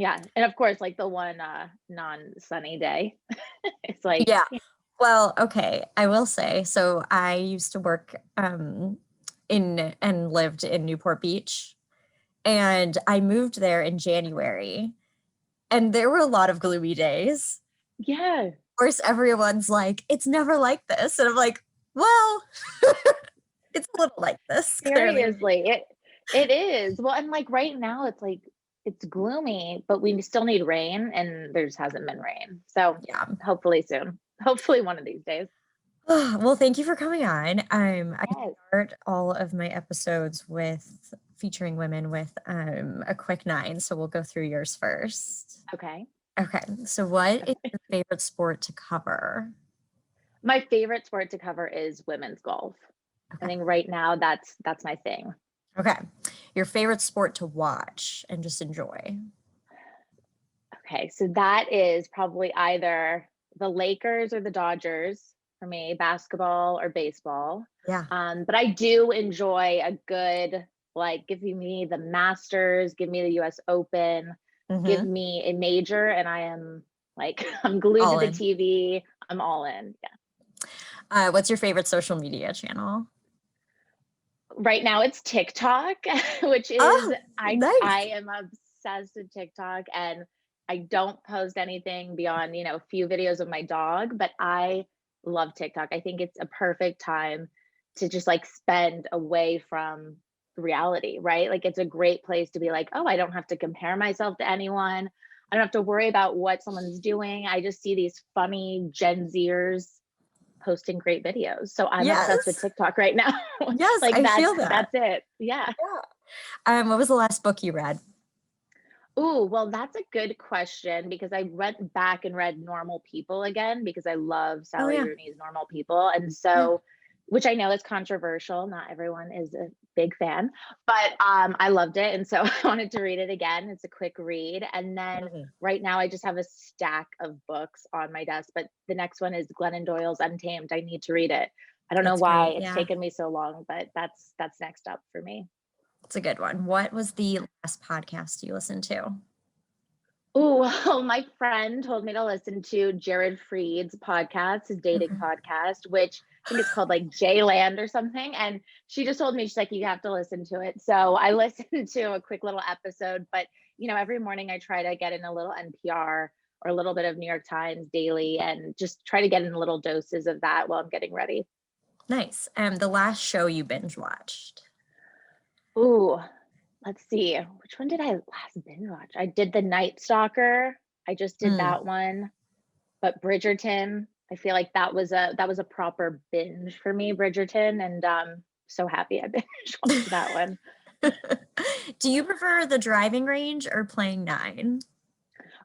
Yeah, and of course, like the one non-sunny day, it's like, Yeah. Well, okay, I will say, so I used to work in and lived in Newport Beach, and I moved there in January, and there were a lot of gloomy days. yeah, Of course, everyone's like, "It's never like this," and I'm like, "Well, it's a little like this, clearly." seriously, it is. Well, and like right now, it's like it's gloomy, but we still need rain, and there just hasn't been rain. So Yeah. hopefully soon. Hopefully one of these days. Well, thank you for coming on. I Yes. start all of my episodes with featuring women with a quick nine, so we'll go through yours first. Okay. Okay, so what is your favorite sport to cover? My favorite sport to cover is women's golf. I Okay, think right now that's my thing. okay, your favorite sport to watch and just enjoy. Okay, so that is probably either the Lakers or the Dodgers for me, basketball or baseball. Yeah. But I do enjoy a good, like, give me the Masters, give me the US Open, give Mm-hmm. me a major, and I am like, I'm glued to All the in. TV. I'm all in. Yeah. What's your favorite social media channel? Right now it's TikTok, which is Oh, I nice. am obsessed with TikTok, and I don't post anything beyond, a few videos of my dog, but I love TikTok. I think it's a perfect time to just like spend away from reality, right? Like it's a great place to be like, "Oh, I don't have to compare myself to anyone. I don't have to worry about what someone's doing. I just see these funny Gen Zers posting great videos." So I'm obsessed with Yes. TikTok right now. Yes, Like I that's feel that. that's it. Yeah. Yeah. What was the last book you read? Ooh, well, that's a good question because I went back and read Normal People again because I love Oh Sally yeah. Rooney's Normal People. And Yeah. so, which I know is controversial. Not everyone is a big fan, but I loved it. And so I wanted to read it again. It's a quick read. And then Mhm. right now I just have a stack of books on my desk, but the next one is Glennon Doyle's Untamed. I need to read it. I don't know That's why great. it's Yeah. taken me so long, but that's next up for me. It's a good one. What was the last podcast you listened to? Oh, well, my friend told me to listen to Jared Freed's podcast, his dating Okay. podcast, which I think it's called like J Land or something. And she just told me, she's like, you have to listen to it. So I listened to a quick little episode, but every morning I try to get in a little NPR or a little bit of New York Times daily and just try to get in little doses of that while I'm getting ready. Nice. The last show you binge watched? Ooh, let's see. Which one did I last binge watch? I did The Night Stalker. I just did Mm. that one. But Bridgerton, I feel like that was a proper binge for me, Bridgerton, and so happy I binge watched that one. Do you prefer the driving range or playing nine?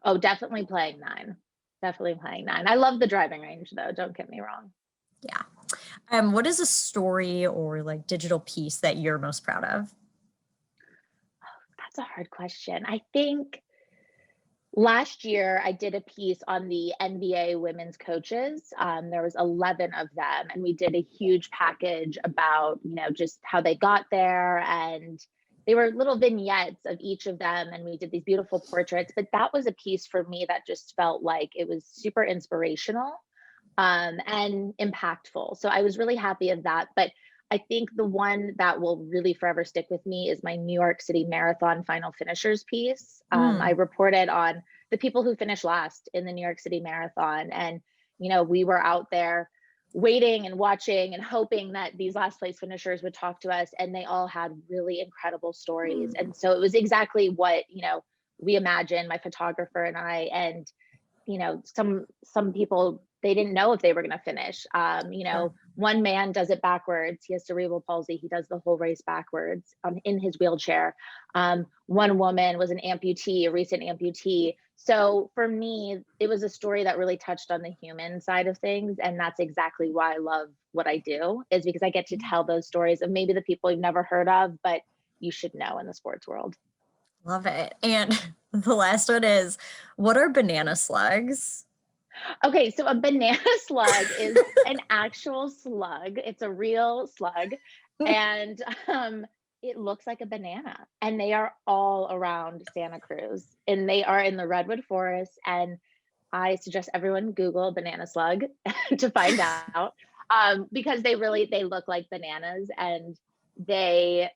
Oh, definitely playing nine. Definitely playing nine. I love the driving range though, don't get me wrong. Yeah. What is a story or like digital piece that you're most proud of? That's a hard question. I think last year I did a piece on the NBA women's coaches. There was 11 of them, and we did a huge package about just how they got there, and they were little vignettes of each of them, and we did these beautiful portraits. But that was a piece for me that just felt like it was super inspirational and impactful. So I was really happy of that. But I think the one that will really forever stick with me is my New York City Marathon final finishers piece. I Mm. reported on the people who finished last in the New York City Marathon. And, we were out there waiting and watching and hoping that these last place finishers would talk to us. And they all had really incredible stories. And so it was exactly what, we imagined, my photographer and I. And some people, they didn't know if they were going to finish. Sure. One man does it backwards. He has cerebral palsy. He does the whole race backwards in his wheelchair. One woman was an amputee, a recent amputee. So for me, it was a story that really touched on the human side of things, and that's exactly why I love what I do, is because I get to tell those stories of maybe the people you've never heard of, but you should know in the sports world. Love it. And the last one is, what are banana slugs? Okay, so a banana slug is an actual slug. It's a real slug. And it looks like a banana, and they are all around Santa Cruz, and they are in the redwood forest. And I suggest everyone Google banana slug to find out, because they look like bananas, and they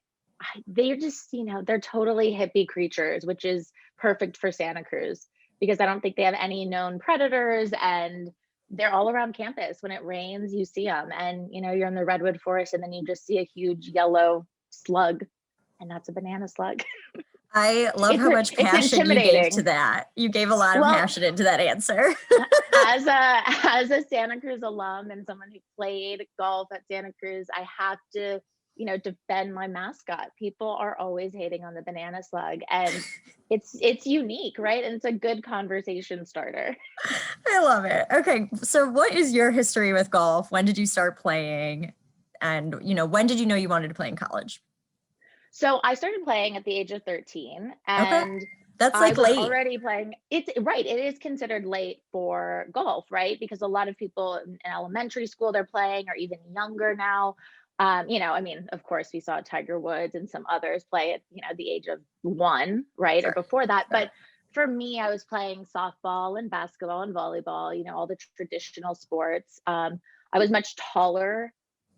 they're just, they're totally hippie creatures, which is perfect for Santa Cruz because I don't think they have any known predators, and they're all around campus. When it rains, you see them, and you're in the redwood forest, and then you just see a huge yellow slug, and that's a banana slug. I love how much It's passion you gave to intimidating. that. You gave a lot of Well, passion into that answer. as a Santa Cruz alum and someone who played golf at Santa Cruz, I have to, defend my mascot. People are always hating on the banana slug, and it's unique, right? And it's a good conversation starter. I love it. Okay, so what is your history with golf? When did you start playing? And, when did you know you wanted to play in college? So I started playing at the age of 13, Okay. and That's I like was late. already playing. It's right. It is considered late for golf, right? Because a lot of people in elementary school they're playing, or even younger now. I mean, of course, we saw Tiger Woods and some others play at the age of 1, right, or Sure. before that. Sure. But for me, I was playing softball and basketball and volleyball. All the traditional sports. I was much taller,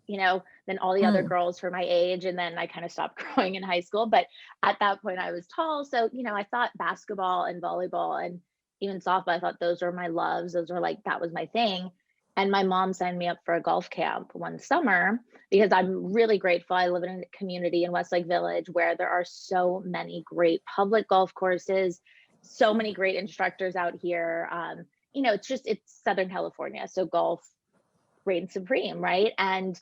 than all the other Mm, girls for my age, and then I kind of stopped growing in high school. But at that point, I was tall, so I thought basketball and volleyball and even softball. I thought those were my loves. Those were like that was my thing. And my mom signed me up for a golf camp one summer because I'm really grateful. I live in a community in Westlake Village where there are so many great public golf courses, so many great instructors out here. It's Southern California, so golf reigns supreme, right? And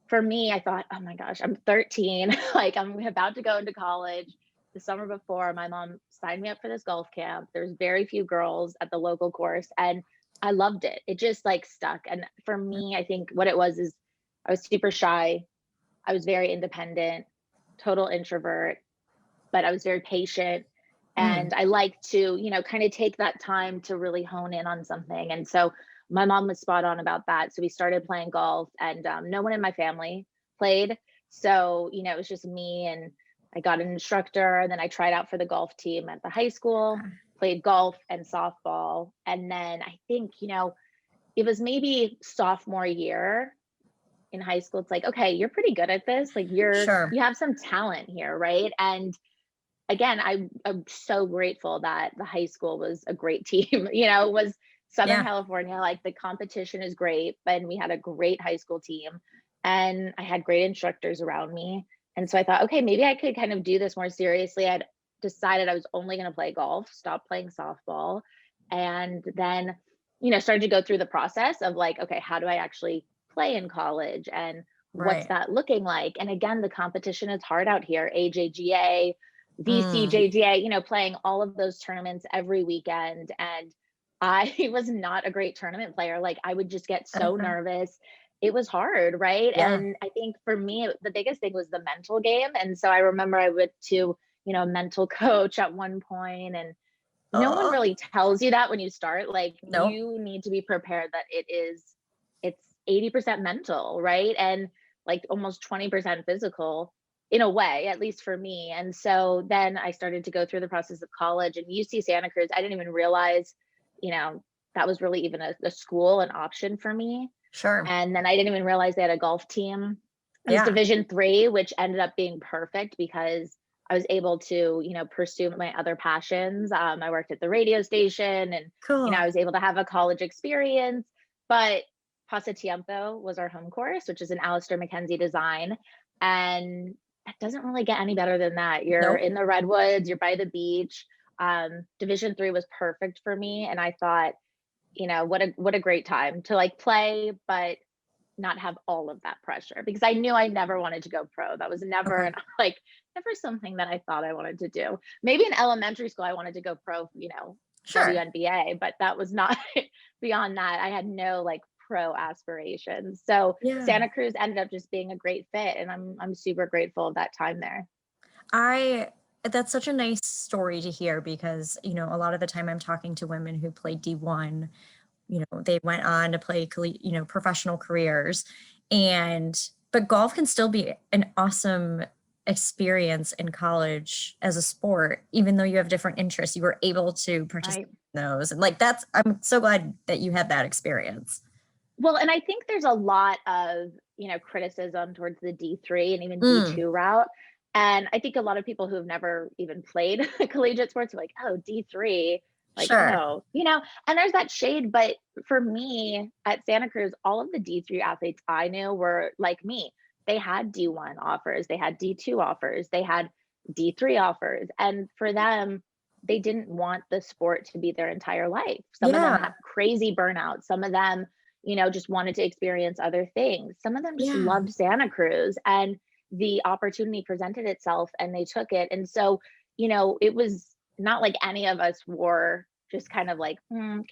for me, I thought, oh my gosh, I'm 13, like I'm about to go into college. The summer before, my mom signed me up for this golf camp. There's very few girls at the local course, and I loved it. It just like stuck. And for me, I think what it was is I was super shy. I was very independent, total introvert, but I was very patient. mm, And I like to, kind of take that time to really hone in on something. And so my mom was spot on about that. So we started playing golf, and no one in my family played. So, it was just me, and I got an instructor. And then I tried out for the golf team at the high school, played golf and softball. And then I think, it was maybe sophomore year in high school. It's like, okay, you're pretty good at this. Like sure. you have some talent here, right? And again, I'm so grateful that the high school was a great team. It was Southern Yeah. California, like the competition is great, but we had a great high school team, and I had great instructors around me. And so I thought, okay, maybe I could kind of do this more seriously. I'd decided I was only going to play golf, stop playing softball, and then, started to go through the process of like, okay, how do I actually play in college, and what's Right. that looking like? And again, the competition is hard out here. AJGA, Mm, VCJGA, playing all of those tournaments every weekend. And I was not a great tournament player. Like I would just get so okay. nervous. It was hard, right? Yeah. And I think for me, the biggest thing was the mental game. And so I remember I went to, a mental coach at one point, and no one Oh, really tells you that when you start. Like nope. you need to be prepared that it's 80% mental, right? And like almost 20% physical in a way, at least for me. And so then I started to go through the process of college, and UC Santa Cruz. I didn't even realize, you know, that was really even a school, an option for me. Sure. And then I didn't even realize they had a golf team. It was Yeah. Division 3, which ended up being perfect because I was able to, pursue my other passions. I worked at the radio station, and, Cool. I was able to have a college experience. But Pasatiempo was our home course, which is an Alistair McKenzie design. And that doesn't really get any better than that. You're Nope. in the redwoods, you're by the beach. Division 3 was perfect for me. And I thought, what a great time to like play, but not have all of that pressure, because I knew I never wanted to go pro. That was never Okay. like never something that I thought I wanted to do. Maybe in elementary school I wanted to go pro, Sure. WNBA, but that was not beyond that. I had no like pro aspirations. So Yeah. Santa Cruz ended up just being a great fit, and I'm super grateful of that time there. I That's such a nice story to hear because, a lot of the time I'm talking to women who played D1, they went on to play, professional careers, and but golf can still be an awesome experience in college as a sport, even though you have different interests, you were able to participate in those. And like, I'm so glad that you had that experience. Well, and I think there's a lot of, criticism towards the D3 and even D2 route. And I think a lot of people who have never even played collegiate sports are like, oh, D3, like, Sure. oh, and there's that shade. But for me at Santa Cruz, all of the D3 athletes I knew were like me. They had D1 offers, they had D2 offers, they had D3 offers. And for them, they didn't want the sport to be their entire life. Some of them have crazy burnout. Some of them, just wanted to experience other things. Some of them just loved Santa Cruz, and the opportunity presented itself and they took it. And so, it was not like any of us were just kind of like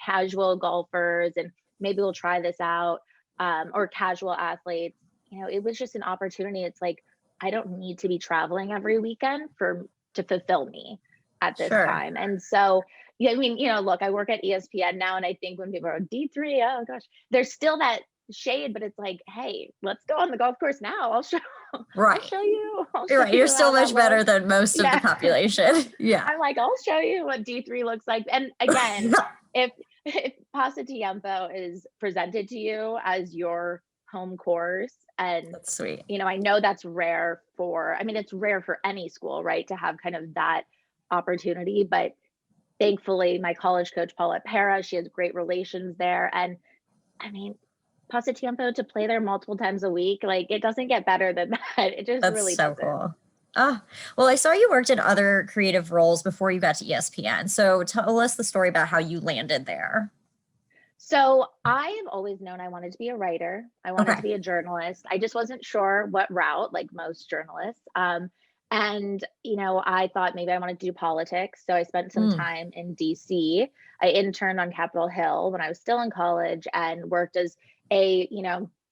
casual golfers and maybe we'll try this out, or casual athletes. It was just an opportunity. It's like, I don't need to be traveling every weekend to fulfill me at this time. And so, I mean, look, I work at ESPN now, and I think when people are D3, oh gosh, there's still that shade, but it's like, hey, let's go on the golf course now. I'll show you. You're still much better than most of the population. I'm like, I'll show you what D3 looks like. And again, if Pasatiempo is presented to you as your home course, and that's sweet. I know that's rare it's rare for any school, right, to have kind of that opportunity. But thankfully, my college coach, Paulette Para, she has great relations there. And I mean, Pasatiempo, to play there multiple times a week, like, it doesn't get better than that. It just really doesn't. Cool. Well, I saw you worked in other creative roles before you got to ESPN. So tell us the story about how you landed there. So I have always known I wanted to be a writer. I wanted to be a journalist. I just wasn't sure what route, like most journalists. And, I thought maybe I wanted to do politics. So I spent some time in DC. I interned on Capitol Hill when I was still in college and worked as a,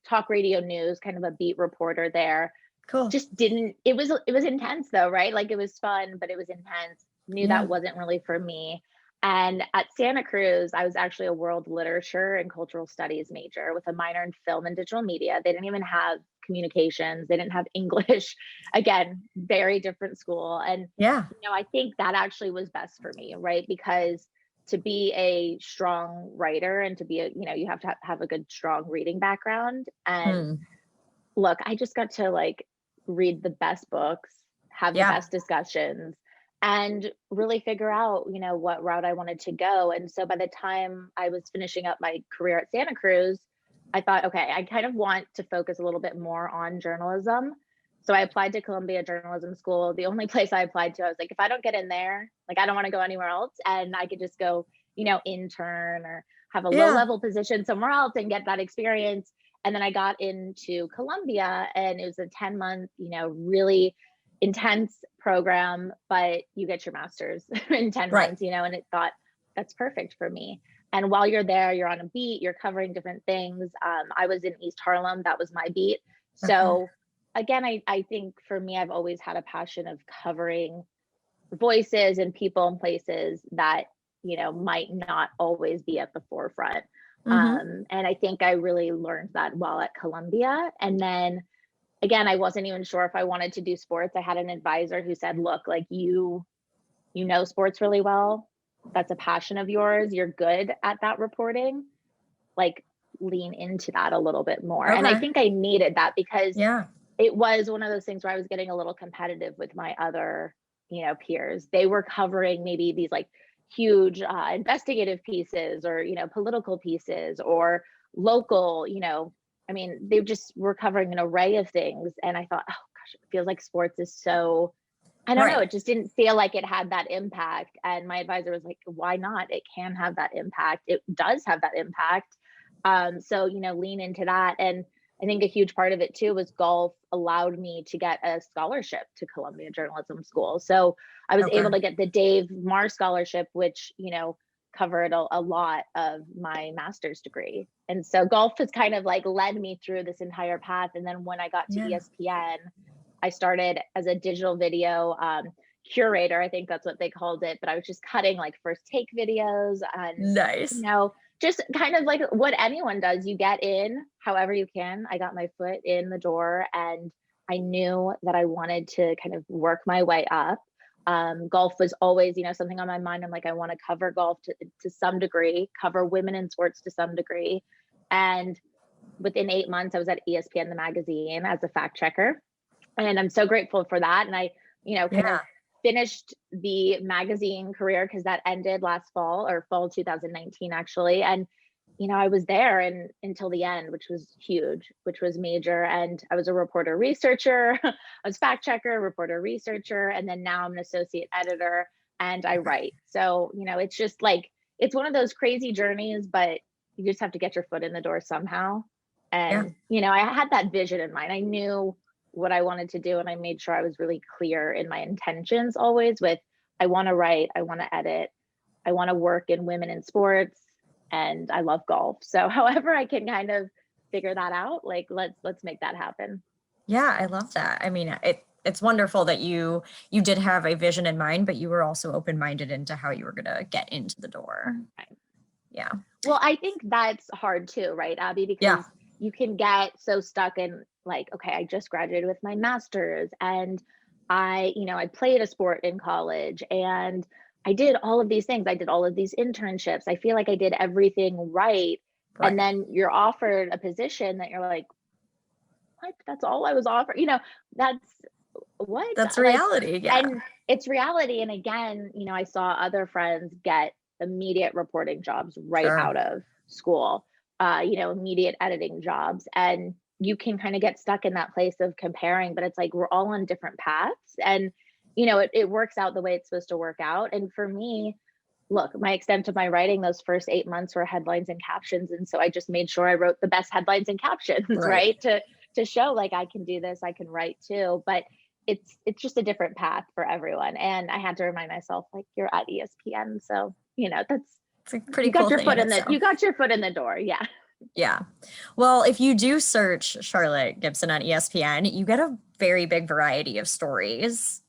talk radio news, kind of a beat reporter there. Cool. It was intense though, right? Like, it was fun, but it was intense. Knew that wasn't really for me. And at Santa Cruz, I was actually a world literature and cultural studies major with a minor in film and digital media. They didn't even have communications. They didn't have English. Again, very different school. And, I think that actually was best for me, right? Because to be a strong writer and to be you have to have a good, strong reading background. And look, I just got to like read the best books, have the best discussions, and really figure out, what route I wanted to go. And so by the time I was finishing up my career at Santa Cruz, I thought, okay, I kind of want to focus a little bit more on journalism. So I applied to Columbia Journalism School. The only place I applied to, I was like, if I don't get in there, like, I don't want to go anywhere else. And I could just go, intern or have a low level position somewhere else and get that experience. And then I got into Columbia, and it was a 10-month, really intense program, but you get your master's in 10 months, and it thought that's perfect for me. And while you're there, you're on a beat, you're covering different things. I was in East Harlem. That was my beat. So again, I think for me, I've always had a passion of covering voices and people and places that, might not always be at the forefront. And I think I really learned that while at Columbia. And then again, I wasn't even sure if I wanted to do sports. I had an advisor who said, look, like, you know sports really well. That's a passion of yours. You're good at that reporting. Like, lean into that a little bit more. And I think I needed that because it was one of those things where I was getting a little competitive with my other, peers. They were covering maybe these like huge investigative pieces or, political pieces or local, I mean, they just were covering an array of things. And I thought, oh gosh, it feels like sports is so, I don't know, it just didn't feel like it had that impact. And my advisor was like, why not? It can have that impact. It does have that impact. So, lean into that. And I think a huge part of it too was golf allowed me to get a scholarship to Columbia Journalism School. So I was able to get the Dave Marr scholarship, which, covered a lot of my master's degree. And so golf has kind of like led me through this entire path. And then when I got to ESPN, I started as a digital video curator. I think that's what they called it. But I was just cutting like first take videos and, just kind of like what anyone does. You get in however you can. I got my foot in the door and I knew that I wanted to kind of work my way up. Golf was always, something on my mind. I'm like, I want to cover golf to some degree, cover women in sports to some degree. And within 8 months, I was at ESPN, the magazine, as a fact checker. And I'm so grateful for that. And I, kind of Yeah. finished the magazine career because that ended last fall, or fall 2019, actually. And I was there and until the end, which was huge, which was major. And I was a reporter researcher, I was fact checker, reporter researcher, and then now I'm an associate editor and I Okay. write. So, it's just like, it's one of those crazy journeys, but you just have to get your foot in the door somehow. Yeah. And, I had that vision in mind. I knew what I wanted to do and I made sure I was really clear in my intentions always with, I want to write, I want to edit, I want to work in women in sports, and I love golf. So however I can kind of figure that out, like let's make that happen. Yeah, I love that. I mean, it's wonderful that you did have a vision in mind, but you were also open-minded into how you were gonna get into the door. Right. Yeah. Well, I think that's hard too, right, Abby? Yeah. Because you can get so stuck in like, okay, I just graduated with my master's and I played a sport in college and I did all of these things. I did all of these internships. I feel like I did everything right. And Right. then you're offered a position that you're like, what? That's all I was offered. That's what? That's Like, reality. Yeah. and it's reality. And again, I saw other friends get immediate reporting jobs right Sure. out of school, immediate editing jobs. And you can kind of get stuck in that place of comparing, but it's like we're all on different paths. And, it works out the way it's supposed to work out. And for me, look, my extent of my writing those first 8 months were headlines and captions. And so I just made sure I wrote the best headlines and captions, Right. right? To show like I can do this, I can write too. But it's just a different path for everyone. And I had to remind myself, like, you're at ESPN. So, that's It's a pretty cool thing in you itself. got your foot in the door. Yeah. Yeah. Well, if you do search Charlotte Gibson on ESPN, you get a very big variety of stories,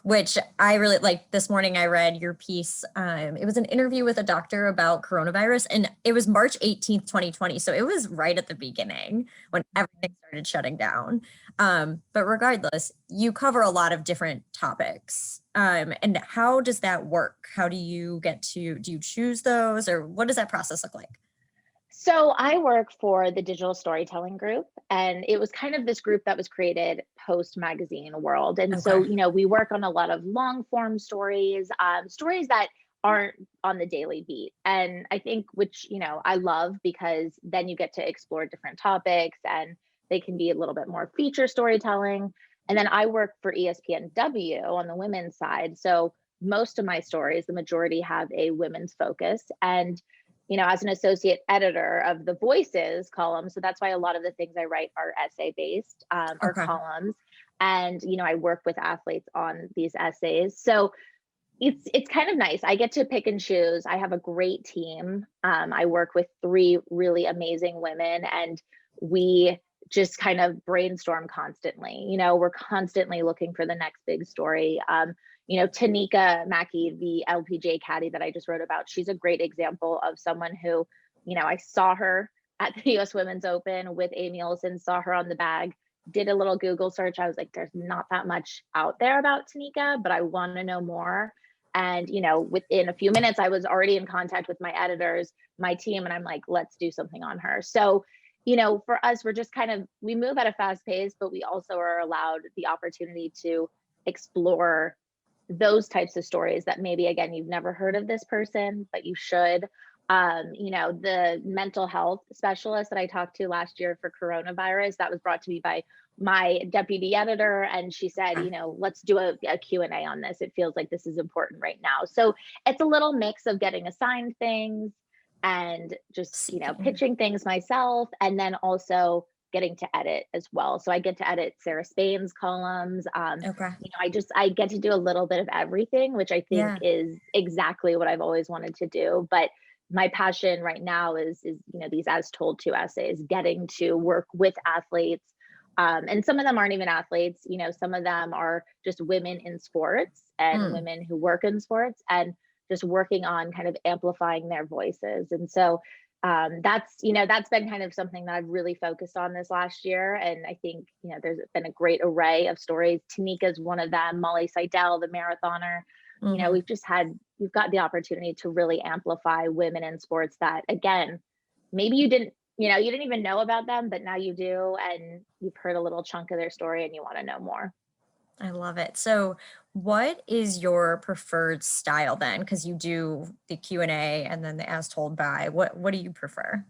which I really like. This morning, I read your piece. It was an interview with a doctor about coronavirus, and it was March 18th, 2020. So it was right at the beginning when everything started shutting down. But regardless, you cover a lot of different topics. And how does that work? How do you do you choose those, or what does that process look like? So I work for the digital storytelling group, and it was kind of this group that was created post magazine world. And so, Okay. we work on a lot of long form stories, stories that aren't on the daily beat. And I think, which, I love because then you get to explore different topics and they can be a little bit more feature storytelling. And then I work for ESPNW on the women's side. So most of my stories, the majority have a women's focus. And as an associate editor of the Voices column. So that's why a lot of the things I write are essay based, or Okay. columns. And, I work with athletes on these essays. So it's kind of nice. I get to pick and choose. I have a great team. I work with three really amazing women and we just kind of brainstorm constantly. We're constantly looking for the next big story. Tanika Mackey, the LPGA caddy that I just wrote about, she's a great example of someone who, I saw her at the US Women's Open with Amy Olsen, saw her on the bag, did a little Google search. I was like, there's not that much out there about Tanika, but I want to know more. And, within a few minutes, I was already in contact with my editors, my team, and I'm like, let's do something on her. So, for us, we're just we move at a fast pace, but we also are allowed the opportunity to explore those types of stories that maybe, again, you've never heard of this person, but you should. The mental health specialist that I talked to last year for coronavirus, that was brought to me by my deputy editor. And she said, let's do a Q&A on this. It feels like this is important right now. So it's a little mix of getting assigned things and just, Seeking. pitching things myself. And then also getting to edit as well. So I get to edit Sarah Spain's columns. Okay. I get to do a little bit of everything, which I think Yeah. is exactly what I've always wanted to do. But my passion right now is these as told to essays, getting to work with athletes. And some of them aren't even athletes, some of them are just women in sports and Mm. women who work in sports and just working on kind of amplifying their voices. And so that's been kind of something that I've really focused on this last year. And I think, there's been a great array of stories. Tanika's one of them, Molly Seidel, the marathoner. Mhm. We've got the opportunity to really amplify women in sports that, again, maybe you didn't even know about them, but now you do, and you've heard a little chunk of their story and you want to know more. I love it. So, what is your preferred style then? Because you do the Q&A and then the as told by. What do you prefer?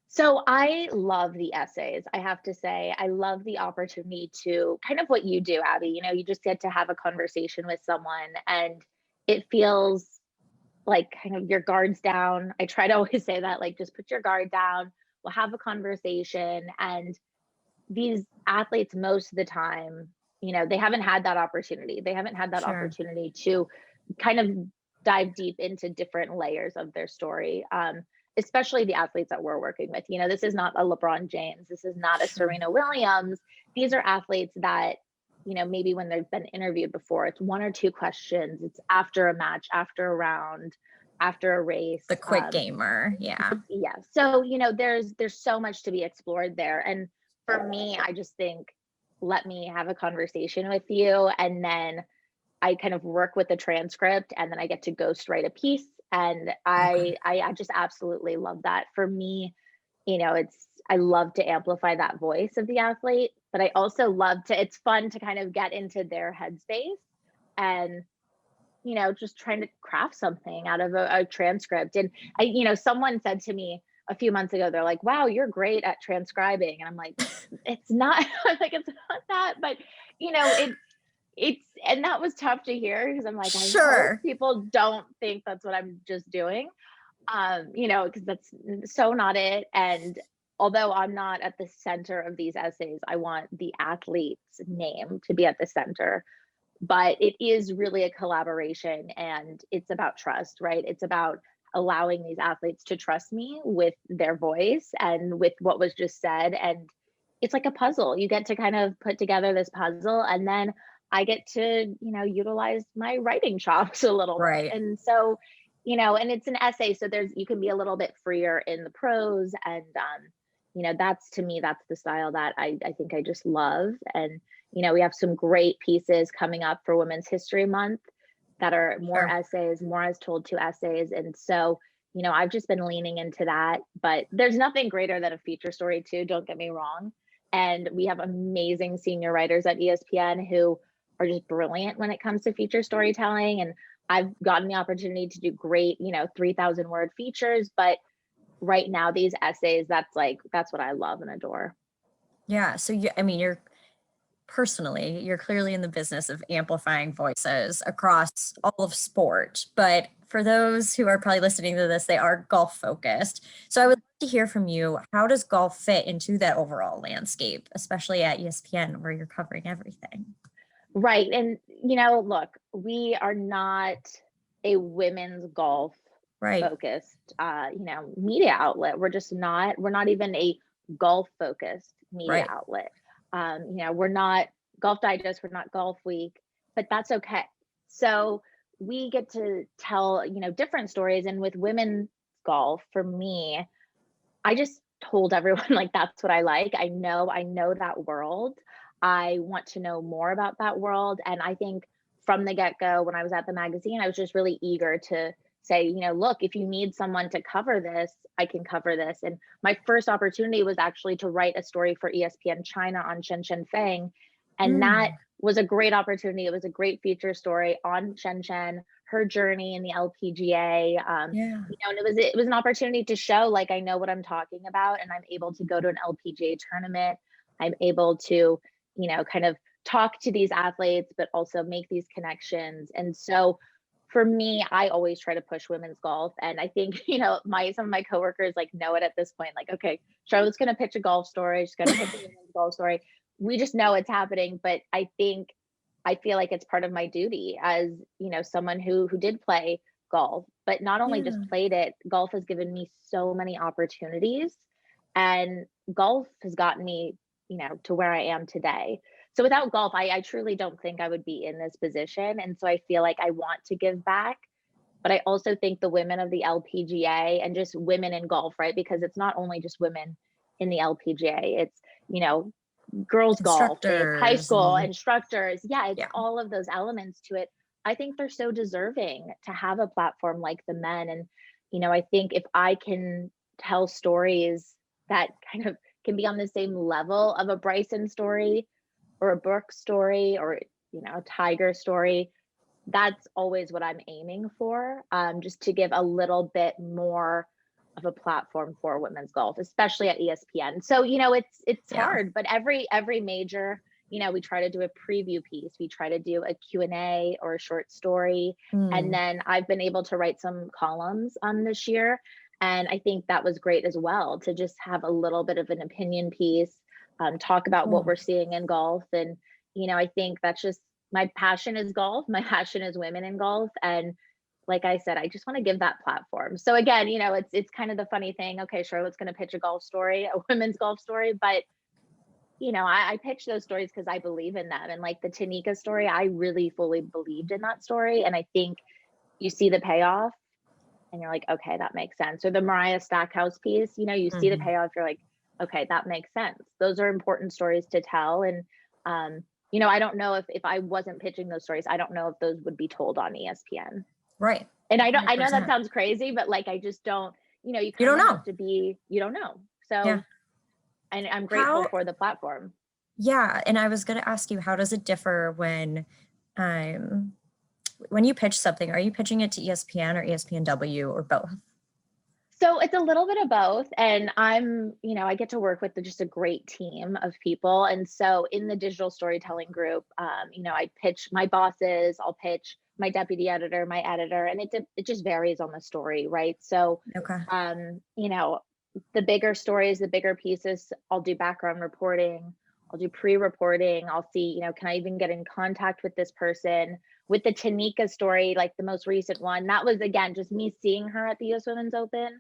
So I love the essays. I have to say, I love the opportunity to kind of what you do, Abby. You just get to have a conversation with someone and it feels like kind of your guards down. I try to always say that, like, just put your guard down. We'll have a conversation. And these athletes, most of the time, they haven't had that opportunity. They haven't had that Sure. opportunity to kind of dive deep into different layers of their story. Especially the athletes that we're working with. This is not a LeBron James. This is not a Sure. Serena Williams. These are athletes that, maybe when they've been interviewed before, it's one or two questions. It's after a match, after a round, after a race. The quick gamer. Yeah. Yeah. So, there's so much to be explored there. And for me, I just think, let me have a conversation with you, and then I kind of work with the transcript, and then I get to ghost write a piece. And Okay. I just absolutely love that. For me, I love to amplify that voice of the athlete, but I also it's fun to kind of get into their headspace and, just trying to craft something out of a transcript. And someone said to me a few months ago, they're like, wow, you're great at transcribing. And I'm like, it's not, like, it's not that, but and that was tough to hear, because I'm like, I hope Sure. people don't think that's what I'm just doing. Because that's so not it. And although I'm not at the center of these essays, I want the athlete's name to be at the center. But it is really a collaboration, and it's about trust, right? It's about allowing these athletes to trust me with their voice and with what was just said. And it's like a puzzle. You get to kind of put together this puzzle, and then I get to, utilize my writing chops a little bit. Right. And so, and it's an essay. So you can be a little bit freer in the prose. And, that's, to me, that's the style that I think I just love. And, we have some great pieces coming up for Women's History Month that are more Sure. essays, more as told to essays. And so, I've just been leaning into that. But there's nothing greater than a feature story, too. Don't get me wrong. And we have amazing senior writers at ESPN who are just brilliant when it comes to feature storytelling. And I've gotten the opportunity to do great, 3,000 word features. But right now, these essays, that's what I love and adore. Yeah. So I mean, you're clearly in the business of amplifying voices across all of sport. But for those who are probably listening to this, they are golf focused. So I would like to hear from you. How does golf fit into that overall landscape, especially at ESPN where you're covering everything? Right. And, look, we are not a women's golf Right. focused, media outlet. We're not even a golf focused media Right. outlet. We're not Golf Digest, we're not Golf Week, but that's okay. So we get to tell, different stories. And with women's golf, for me, I just told everyone, like, that's what I like. I know that world. I want to know more about that world. And I think from the get-go, when I was at the magazine, I was just really eager to say, look, if you need someone to cover this, I can cover this. And my first opportunity was actually to write a story for ESPN China on Shen Shen Feng. And that Mm, was a great opportunity. It was a great feature story on Shen Shen, her journey in the LPGA. yeah. And it was an opportunity to show, like, I know what I'm talking about, and I'm able to go to an LPGA tournament. I'm able to, kind of talk to these athletes, but also make these connections. And so for me, I always try to push women's golf. And I think, some of my coworkers like know it at this point. Like, okay, Charlotte's gonna pitch a golf story, she's gonna pitch a women's golf story. We just know it's happening. But I feel like it's part of my duty as, someone who did play golf, but not only just Yeah. played it, golf has given me so many opportunities, and golf has gotten me, to where I am today. So without golf, I truly don't think I would be in this position. And so I feel like I want to give back, but I also think the women of the LPGA and just women in golf, right? Because it's not only just women in the LPGA, it's, you know, girls golf, it's high Instructors school and instructors. Yeah, it's yeah. all of those elements to it. I think they're so deserving to have a platform like the men. And, you know, I think if I can tell stories that kind of can be on the same level of a Bryson story or a Brooke story or, you know, a Tiger story, that's always what I'm aiming for, just to give a little bit more of a platform for women's golf, especially at ESPN. So, you know, it's Yeah. hard, but every major, you know, we try to do a preview piece, we try to do a Q&A or a short story, and Mm. then I've been able to write some columns this year, and I think that was great as well to just have a little bit of an opinion piece, talk about what Cool. we're seeing in golf, and you know, I think that's just my passion is golf. My passion is women in golf. And like I said, I just want to give that platform. So again, you know, it's kind of the funny thing. Okay, Charlotte's going to pitch a golf story, a women's golf story, but you know, I pitch those stories because I believe in them. And like the Tanika story, I really fully believed in that story. And I think you see the payoff and you're like, okay, that makes sense. Or the Mariah Stackhouse piece, you know, you see the Mhm. payoff, you're like, okay, that makes sense. Those are important stories to tell. And you know, I don't know if I wasn't pitching those stories, I don't know if those would be told on ESPN. Right. And I know that 100%. sounds crazy, but like I just don't, you know, you You kind don't of have know. to be, you don't know. Yeah. So, and I'm grateful How for the platform. Yeah, and I was gonna ask you, how does it differ um, when you pitch something? Are you pitching it to ESPN or ESPNW or both? So it's a little bit of both. And you know, I get to work with just a great team of people. And so in the digital storytelling group, you know, I pitch my bosses, I'll pitch my deputy editor, my editor, and it just varies on the story, right? So, Okay. you know, the bigger stories, the bigger pieces, I'll do background reporting, I'll do pre-reporting, I'll see, you know, can I even get in contact with this person? With the Tanika story, like the most recent one, that was again just me seeing her at the US Women's Open.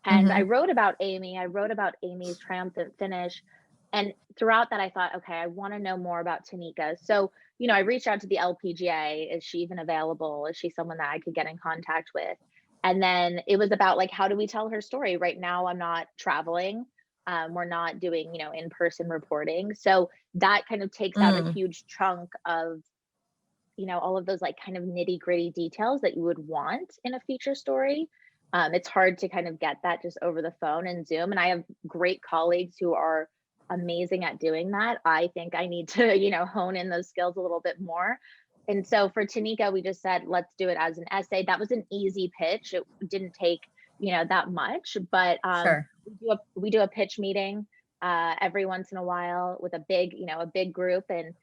And I Mhm. wrote about Amy. I wrote about Amy's triumphant finish. And throughout that, I thought, okay, I want to know more about Tanika. So, you know, I reached out to the LPGA. Is she even available? Is she someone that I could get in contact with? And then it was about like, how do we tell her story? Right now, I'm not traveling. We're not doing, you know, in-person reporting. So that kind of takes out a Mm. huge chunk of, you know, all of those like kind of nitty gritty details that you would want in a feature story. It's hard to kind of get that just over the phone and Zoom. And I have great colleagues who are amazing at doing that. I think I need to, you know, hone in those skills a little bit more. And so for Tanika, we just said, let's do it as an essay. That was an easy pitch. It didn't take, you know, that much, but Sure. we do a pitch meeting every once in a while with a big, you know, a big group, and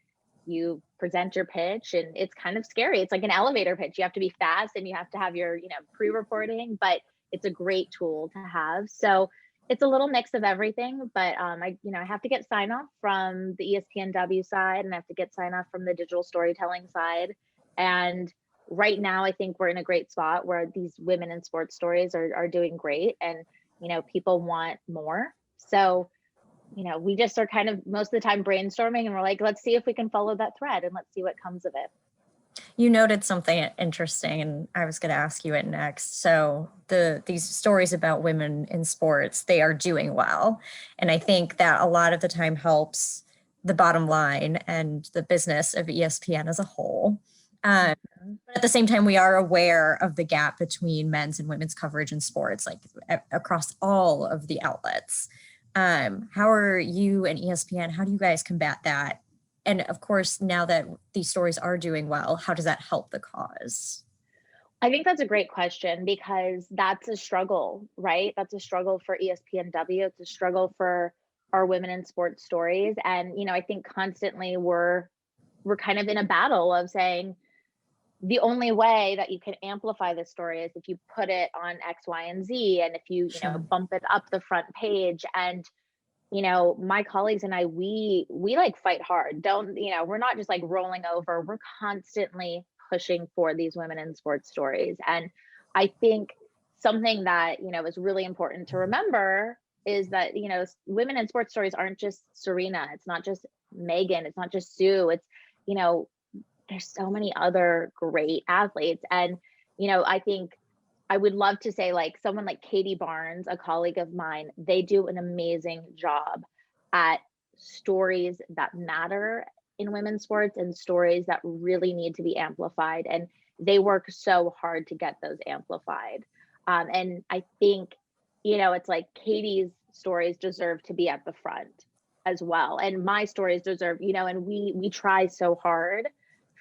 you present your pitch, and it's kind of scary. It's like an elevator pitch. You have to be fast and you have to have your, you know, pre-reporting, but it's a great tool to have. So it's a little mix of everything, but you know, I have to get sign off from the ESPNW side, and I have to get sign off from the digital storytelling side. And right now I think we're in a great spot where these women in sports stories are doing great, and you know, people want more. So you know, we just are kind of most of the time brainstorming, and we're like, let's see if we can follow that thread and let's see what comes of it. You noted something interesting, and I was going to ask you it next. So these stories about women in sports, they are doing well, and I think that a lot of the time helps the bottom line and the business of ESPN as a whole. Mhm. But at the same time, we are aware of the gap between men's and women's coverage in sports, like across all of the outlets. How are you and ESPN? How do you guys combat that? And of course, now that these stories are doing well, how does that help the cause? I think that's a great question because that's a struggle, right? That's a struggle for ESPNW. It's a struggle for our women in sports stories. And, you know, I think constantly we're kind of in a battle of saying, the only way that you can amplify this story is if you put it on X, Y, and Z, and if you know, Sure. bump it up the front page. And you know, my colleagues and I, we like fight hard. Don't, you know, we're not just like rolling over. We're constantly pushing for these women in sports stories. And I think something that, you know, is really important to remember is that, you know, women in sports stories aren't just Serena. It's not just Megan. It's not just Sue. It's, you know, there's so many other great athletes. And, you know, I think I would love to say like someone like Katie Barnes, a colleague of mine, they do an amazing job at stories that matter in women's sports and stories that really need to be amplified. And they work so hard to get those amplified. And I think, it's like Katie's stories deserve to be at the front as well. And my stories deserve, and we try so hard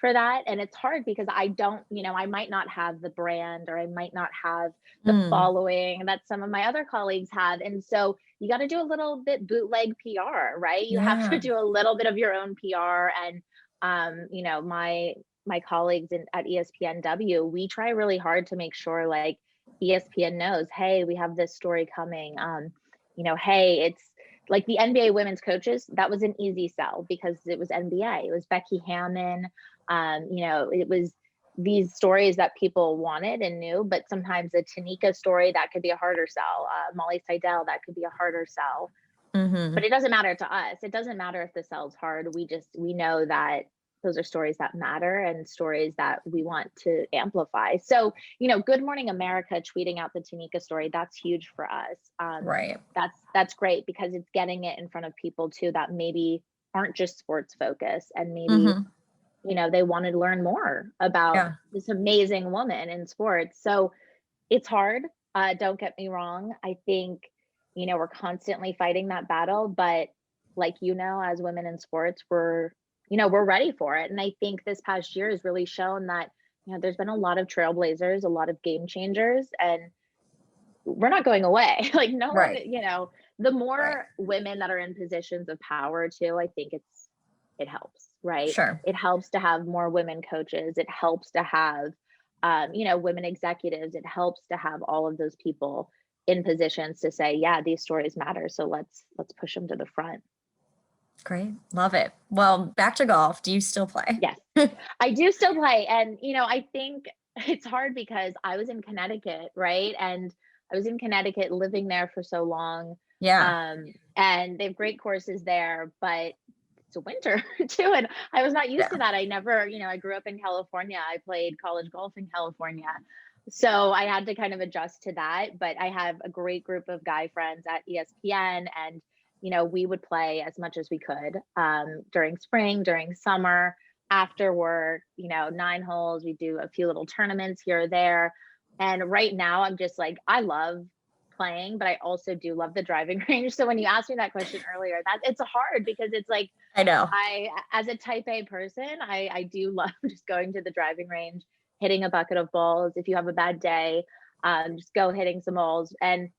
for that. And it's hard because I don't, I might not have the brand or I might not have the Mm, following that some of my other colleagues have. And so you got to do a little bit bootleg PR, right? You have to yeah. do a little bit of your own PR. And my colleagues at ESPNW, we try really hard to make sure like ESPN knows, hey, we have this story coming. Hey, it's like the NBA women's coaches, that was an easy sell because it was NBA. It was Becky Hammon. It was these stories that people wanted and knew, but sometimes a Tanika story, that could be a harder sell. Molly Seidel, that could be a harder sell. Hmm. But it doesn't matter to us. It doesn't matter if the sell's hard. We know that those are stories that matter and stories that we want to amplify. So, Good Morning America tweeting out the Tanika story, that's huge for us. Right. That's great because it's getting it in front of people too that maybe aren't just sports focused and maybe Hmm. they wanted to learn more about Yeah. this amazing woman in sports. So it's hard. Don't get me wrong. I think, we're constantly fighting that battle, but like, as women in sports, we're ready for it. And I think this past year has really shown that, there's been a lot of trailblazers, a lot of game changers, and we're not going away. Like no one, Right. the Right. more women that are in positions of power too, I think it helps, right? Sure. It helps to have more women coaches. It helps to have, women executives. It helps to have all of those people in positions to say, yeah, these stories matter. So let's push them to the front. Great. Love it. Well, back to golf. Do you still play? Yes, I do still play. And, I think it's hard because I was in Connecticut, right? And I was in Connecticut living there for so long. Yeah. And they have great courses there, but it's a winter too. And I was not used Yeah. to that. I never, I grew up in California. I played college golf in California. So I had to kind of adjust to that. But I have a great group of guy friends at ESPN and we would play as much as we could during spring, during summer, after work, 9 holes. We do a few little tournaments here or there. And right now, I'm just like, I love playing, but I also do love the driving range. So when you asked me that question earlier, that it's hard because it's like, I know. as a type A person, I do love just going to the driving range, hitting a bucket of balls. If you have a bad day, just go hitting some balls. And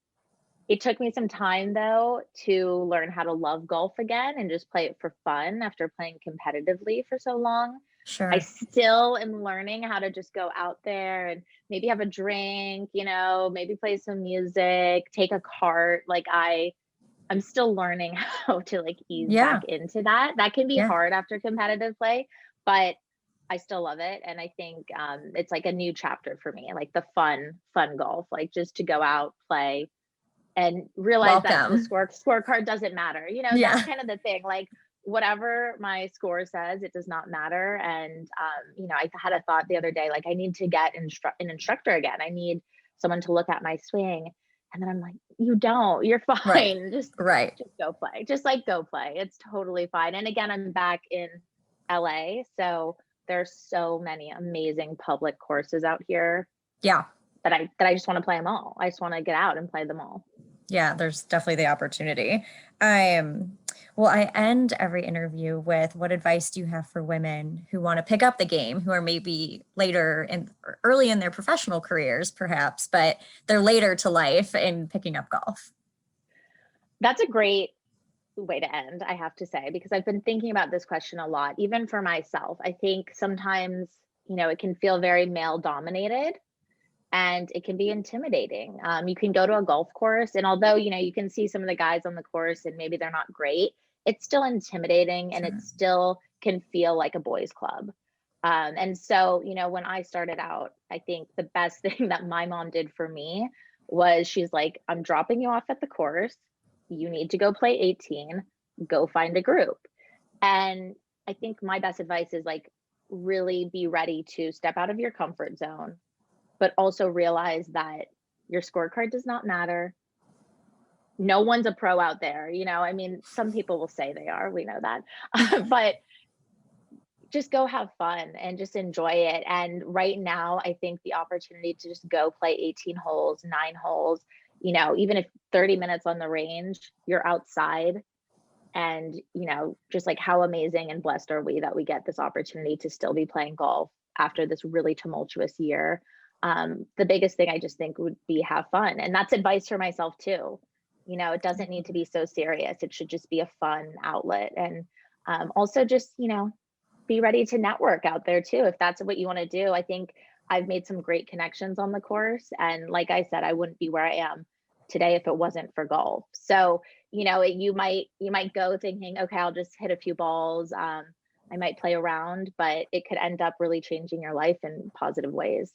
it took me some time though to learn how to love golf again and just play it for fun after playing competitively for so long. I Sure. still am learning how to just go out there and maybe have a drink, maybe play some music, take a cart. Like I'm still learning how to like ease back Yeah. into that. That can be Yeah. hard after competitive play, but I still love it. And I think it's like a new chapter for me, like the fun golf, like just to go out, play, and realize that the Welcome. scorecard doesn't matter. That's Yeah. kind of the thing. Like whatever my score says, it does not matter. And I had a thought the other day, like I need to get an instructor again. I need someone to look at my swing. And then I'm like, you don't. You're Right. fine. Right. Just go play. Just like go play. It's totally fine. And again, I'm back in LA, so there's so many amazing public courses out here Yeah. that I just want to play them all. I just want to get out and play them all. Yeah, there's definitely the opportunity. Well, I end every interview with what advice do you have for women who want to pick up the game, who are maybe later in or early in their professional careers, perhaps, but they're later to life in picking up golf? That's a great way to end, I have to say, because I've been thinking about this question a lot, even for myself. I think sometimes, it can feel very male dominated and it can be intimidating. You can go to a golf course, and although, you can see some of the guys on the course and maybe they're not great, it's still intimidating and it Sure. still can feel like a boys' club. And so, when I started out, I think the best thing that my mom did for me was she's like, I'm dropping you off at the course. You need to go play 18, go find a group. And I think my best advice is like, really be ready to step out of your comfort zone, but also realize that your scorecard does not matter. No one's a pro out there, you know. I mean, some people will say they are, we know that. But just go have fun and just enjoy it. And right now, I think the opportunity to just go play 18 holes, 9 holes, you know, even if 30 minutes on the range, you're outside. And, you know, just like how amazing and blessed are we that we get this opportunity to still be playing golf after this really tumultuous year. The biggest thing I just think would be have fun. And that's advice for myself too. You know, it doesn't need to be so serious. It should just be a fun outlet. And also just, you know, be ready to network out there too, if that's what you want to do. I think I've made some great connections on the course. And like I said, I wouldn't be where I am today if it wasn't for golf. So, you know, you might go thinking, okay, I'll just hit a few balls. I might play around, but it could end up really changing your life in positive ways.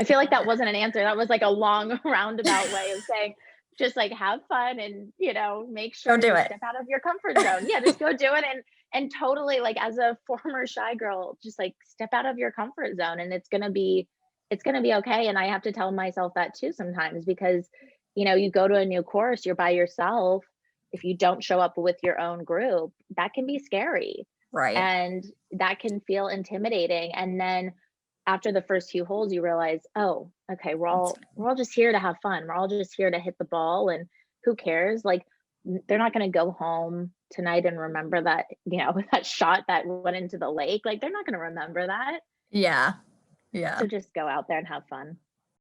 I feel like that wasn't an answer. That was like a long roundabout way of saying, just like have fun and, you know, make sure Go do you it. step out of your comfort zone. Yeah, just go do it. And totally, like, as a former shy girl, just like step out of your comfort zone, and it's gonna be okay. And I have to tell myself that too sometimes, because, you know, you go to a new course, you're by yourself. If you don't show up with your own group, that can be scary. Right. And that can feel intimidating. And then after the first few holes, you realize, oh, okay, we're all just here to have fun. We're all just here to hit the ball, and who cares? Like, they're not going to go home tonight and remember that, you know, that shot that went into the lake. Like, they're not going to remember that. Yeah. Yeah. So just go out there and have fun.